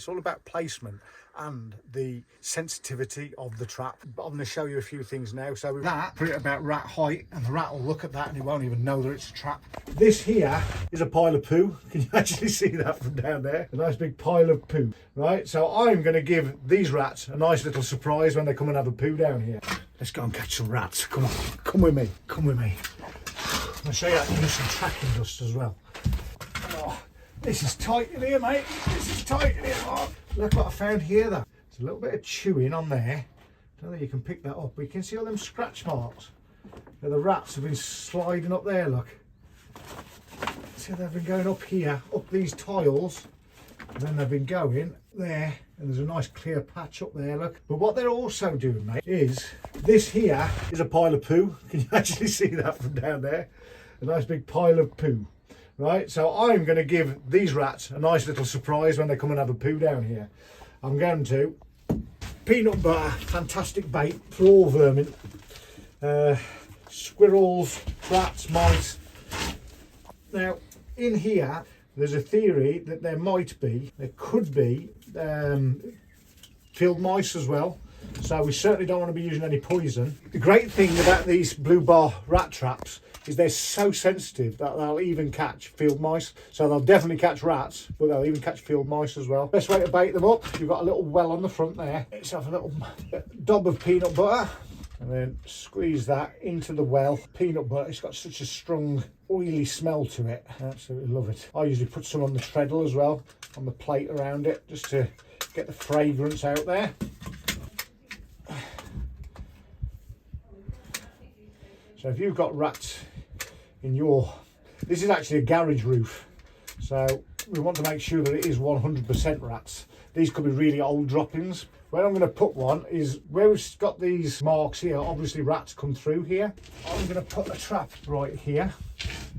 It's all about placement and the sensitivity of the trap. But I'm going to show you a few things now. So with that, put it about rat height, and the rat will look at that and it won't even know that it's a trap. This here is a pile of poo. Can you actually see that from down there? A nice big pile of poo, right? So I'm going to give these rats a nice little surprise when they come and have a poo down here. Let's go and catch some rats. Come on, come with me, come with me. I'll show you how to use some tracking dust as well. Oh, this is tight in here, mate. This is tight in here. Oh, look what I found here, though. There's a little bit of chewing on there. I don't think you can pick that up, but you can see all them scratch marks. Now, the rats have been sliding up there, look. See, they've been going up here, up these tiles, and then they've been going there, and there's a nice clear patch up there, look. But what they're also doing, mate, is this here is a pile of poo. Can you actually see that from down there? A nice big pile of poo. Right, so I'm going to give these rats a nice little surprise when they come and have a poo down here. I'm going to peanut butter, fantastic bait for all vermin, squirrels, rats, mice. Now, in here, there's a theory that there could be field mice as well. So we certainly don't want to be using any poison. The great thing about these blue bar rat traps is they're so sensitive that they'll even catch field mice. So they'll definitely catch rats, but they'll even catch field mice as well. Best way to bait them up, you've got a little well on the front there. Let's have a little dob of peanut butter and then squeeze that into the well. Peanut butter, it's got such a strong oily smell to it. I absolutely love it. I usually put some on the treadle as well, on the plate around it, just to get the fragrance out there. So if you've got rats in your, this is actually a garage roof, so we want to make sure that it is 100% rats. These could be really old droppings. Where I'm going to put one is where we've got these marks here, obviously rats come through here. I'm going to put a trap right here.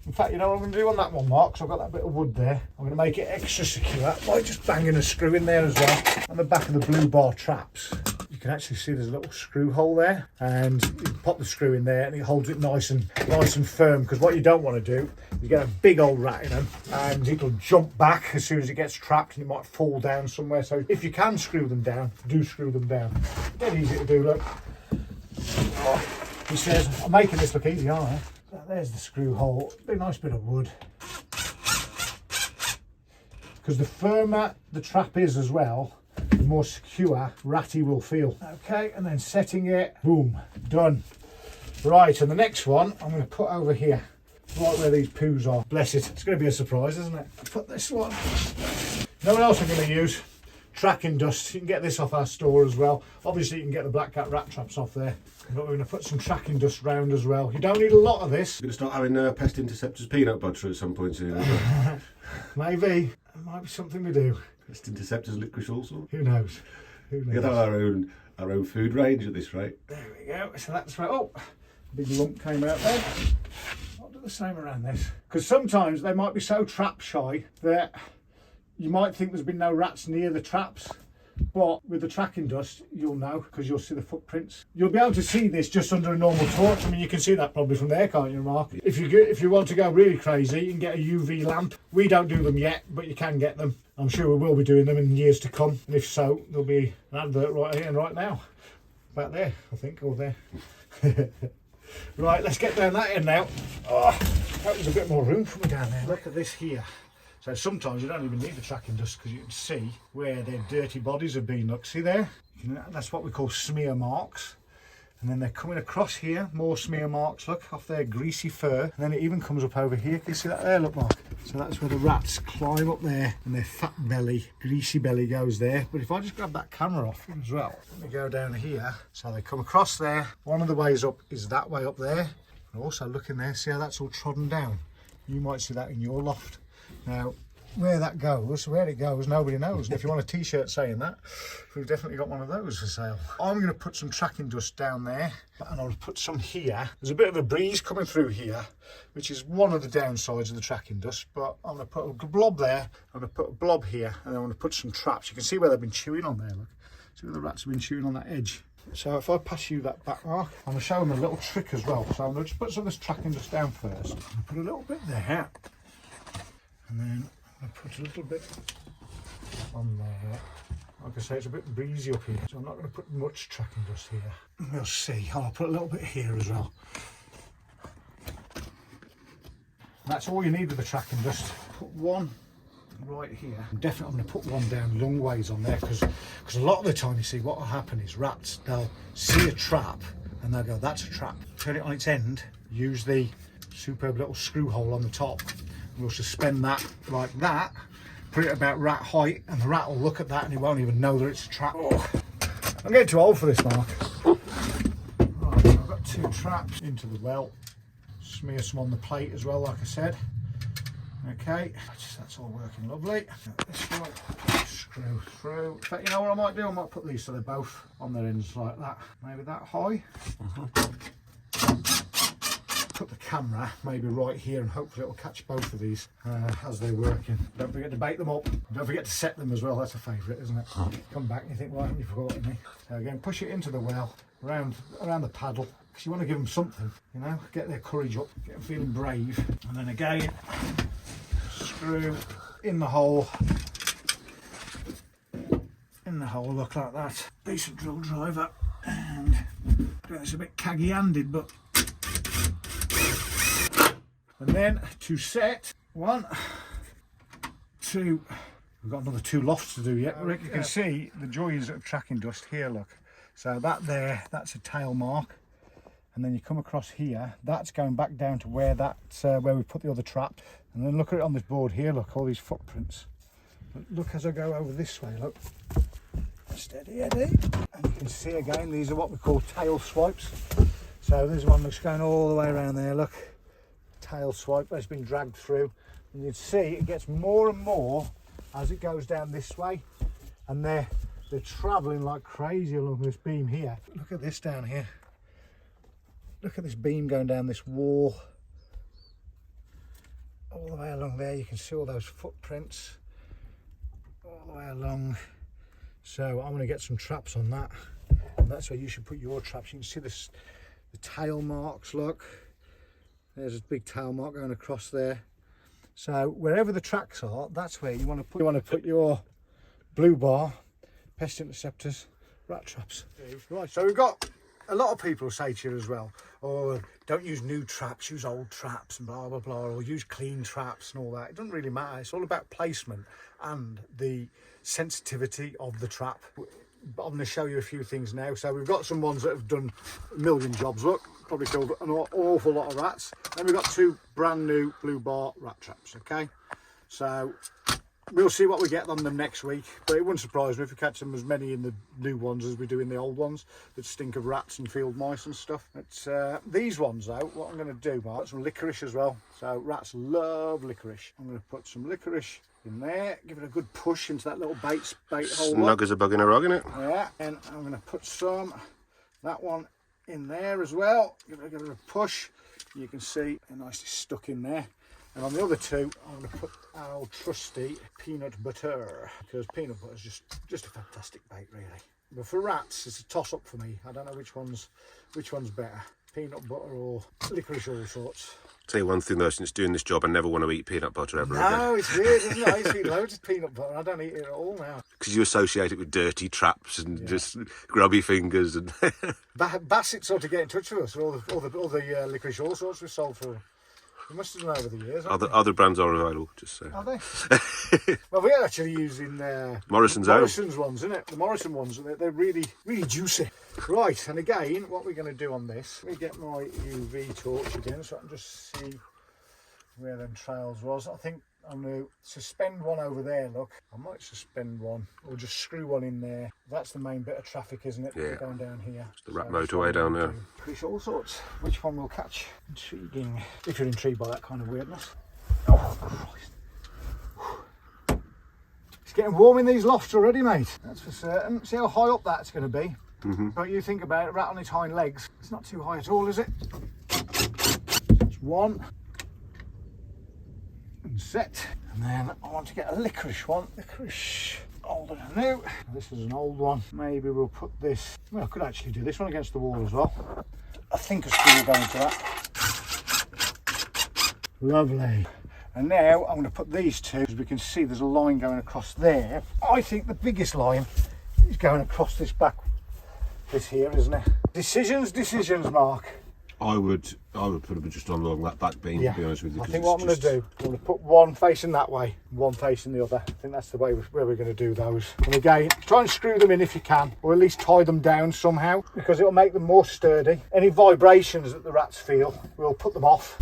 In fact, you know what I'm going to do on that one, Mark? So I've got that bit of wood there. I'm going to make it extra secure by just banging a screw in there as well. On the back of the blue bar traps, you can actually see there's a little screw hole there, and you can pop the screw in there and it holds it nice and firm, because what you don't want to do is get a big old rat in them and it'll jump back as soon as it gets trapped and it might fall down somewhere. So if you can screw them down, do screw them down. Dead easy to do, look. Oh, he says, I'm making this look easy, aren't I? So there's the screw hole, a nice bit of wood. Because the firmer the trap is as well, the more secure ratty will feel. Okay, and then setting it, boom, done. Right, and the next one I'm going to put over here, right where these poos are. Bless it, it's going to be a surprise, isn't it? Put this one. You know what else I'm going to use? Tracking dust. You can get this off our store as well. Obviously you can get the black cat rat traps off there, but we're going to put some tracking dust round as well. You don't need a lot of this. You're going to start having Pest Interceptors peanut butter at some point soon, isn't it? Maybe. It might be something to do. Pest Interceptors licorice also. Who knows? Who knows? We could have our own food range at this rate. There we go. So that's right. Oh, a big lump came out there. I'll do the same around this. Because sometimes they might be so trap shy that you might think there's been no rats near the traps, but with the tracking dust, you'll know, because you'll see the footprints. You'll be able to see this just under a normal torch. I mean, you can see that probably from there, can't you, Mark? If you want to go really crazy, you can get a UV lamp. We don't do them yet, but you can get them. I'm sure we will be doing them in years to come. And if so, there'll be an advert right here and right now. About there, I think, or there. Right, let's get down that end now. Oh, that was a bit more room for me down there. Look at this here. So sometimes you don't even need the tracking dust, because you can see where their dirty bodies have been. Look, see there? That's what we call smear marks. And then they're coming across here, more smear marks, look, off their greasy fur. And then it even comes up over here. Can you see that there? Look, Mark. So that's where the rats climb up there, and their fat belly, greasy belly goes there. But if I just grab that camera off as well, let me go down here. So they come across there. One of the ways up is that way up there. And also look in there, see how that's all trodden down? You might see that in your loft. Now, where it goes, nobody knows. And if you want a t-shirt saying that, we've definitely got one of those for sale. I'm going to put some tracking dust down there, and I'll put some here. There's a bit of a breeze coming through here, which is one of the downsides of the tracking dust, but I'm going to put a blob there, I'm going to put a blob here, and I'm going to put some traps. You can see where they've been chewing on there, look. See where the rats have been chewing on that edge. So if I pass you that back, Mark, I'm going to show them a little trick as well. So I'm going to just put some of this tracking dust down first. I'm going to put a little bit there, and then I'm going to put a little bit on there. Like I say, it's a bit breezy up here, so I'm not going to put much tracking dust here. We'll see. I'll put a little bit here as well. That's all you need with the tracking dust. Put one right here. I'm definitely going to put one down long ways on there because a lot of the time, you see, what will happen is rats, they'll see a trap and they'll go, that's a trap. Turn it on its end, use the superb little screw hole on the top. We'll suspend that like that, put it about rat height, and the rat will look at that and he won't even know that it's a trap. Oh, I'm getting too old for this, Mark. Right, so I've got 2 traps into the well. Smear some on the plate as well, like I said. Okay, that's all working lovely. This one, screw through. In fact, you know what I might do? I might put these so they're both on their ends like that. Maybe that high. Put the camera maybe right here and hopefully it'll catch both of these as they're working. Don't forget to bake them up. Don't forget to set them as well. That's a favourite, isn't it? Come back and you think, why haven't you forgotten me? So again, push it into the well, around the paddle. Because you want to give them something, you know, get their courage up, get them feeling brave. And then again, screw in the hole, look like that. Decent drill driver, and it's a bit caggy-handed, but. And then to set, 1, 2, we've got another 2 lofts to do yet. Rick, you can see the joys of tracking dust here, look. So that there, that's a tail mark. And then you come across here, that's going back down to where that's where we put the other trap. And then look at it on this board here, look, all these footprints. But look as I go over this way, look. Steady Eddie. And you can see again, these are what we call tail swipes. So there's one that's going all the way around there, look. Tail swipe that's been dragged through. And you can see it gets more and more as it goes down this way. And they're travelling like crazy along this beam here. Look at this down here. Look at this beam going down this wall all the way along there. You can see all those footprints all the way along. So I'm going to get some traps on that, and that's where you should put your traps. You can see the tail marks, look, there's a big tail mark going across there. So wherever the tracks are, that's where you want to put your blue bar, pest interceptors, rat traps. Right, so we've got a lot of people say to you as well, oh, don't use new traps, use old traps and blah, blah, blah, or use clean traps and all that. It doesn't really matter. It's all about placement and the sensitivity of the trap. But I'm going to show you a few things now. So we've got some ones that have done a million jobs, look, probably killed an awful lot of rats. Then we've got 2 brand new blue bar rat traps, okay? So we'll see what we get on them next week, but it wouldn't surprise me if we catch them as many in the new ones as we do in the old ones that stink of rats and field mice and stuff. It's, these ones though, what I'm going to do, I've got some licorice as well. So rats love licorice. I'm going to put some licorice in there, give it a good push into that little bait hole. Snug as a bug in a rug, innit? Yeah, and I'm going to put that one in there as well. Give it a push. You can see it nicely stuck in there. And on the other 2, I'm going to put our old trusty peanut butter, because peanut butter is just a fantastic bait, really. But for rats, it's a toss-up for me. I don't know which one's better, peanut butter or licorice, all sorts. Tell you one thing though, since doing this job, I never want to eat peanut butter ever again. No, it's weird, isn't it? I used to eat loads of peanut butter. I don't eat it at all now. Because you associate it with dirty traps and just grubby fingers and. Bassett sort of get in touch with us. All the licorice, all sorts we've sold for. We must have done over the years. Other brands are available, just so. Are they? Well, we're actually using Morrison's ones, isn't it? The Morrison ones, they're really, really juicy. Right, and again, what we're going to do on this, let me get my UV torch again so I can just see where them trails was. I think I'm going to suspend one over there, look. I might suspend one, or just screw one in there. That's the main bit of traffic, isn't it? Yeah. Going down here. It's the rat motorway down there. Fish all sorts. Which one will catch? Intriguing. If you're intrigued by that kind of weirdness. Oh, Christ. It's getting warm in these lofts already, mate. That's for certain. See how high up that's going to be? But you think about it, rat on its hind legs. It's not too high at all, is it? That's one. And set. And then I want to get a licorice one. Licorice, older than new. This is an old one. Maybe we'll put this. Well, I could actually do this one against the wall as well. I think a screw will go into that. Lovely. And now I'm going to put these two, as we can see there's a line going across there. I think the biggest line is going across this back, this here, isn't it? Decisions, Mark. I would put them just along that back beam, to be honest with you. I think what I'm going to do, I'm going to put one facing that way, one facing the other. I think that's the way where we're going to do those. And again, try and screw them in if you can, or at least tie them down somehow, because it'll make them more sturdy. Any vibrations that the rats feel, we'll put them off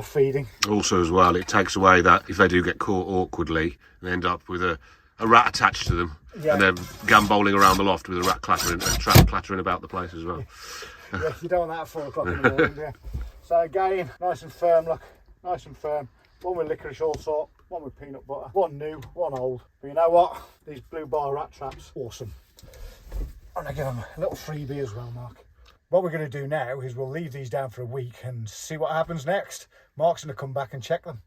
feeding. Also as well, it takes away that if they do get caught awkwardly and end up with a rat attached to them, and they're gambolling around the loft with a rat clattering, a trap clattering about the place as well. Yeah, you don't want that at 4 o'clock in the morning, do you? So again, nice and firm, look, nice and firm. One with licorice all sort, one with peanut butter, one new, one old. But you know what? These blue bar rat traps, awesome. And I give them a little freebie as well, Mark. What we're going to do now is we'll leave these down for a week and see what happens next. Mark's going to come back and check them.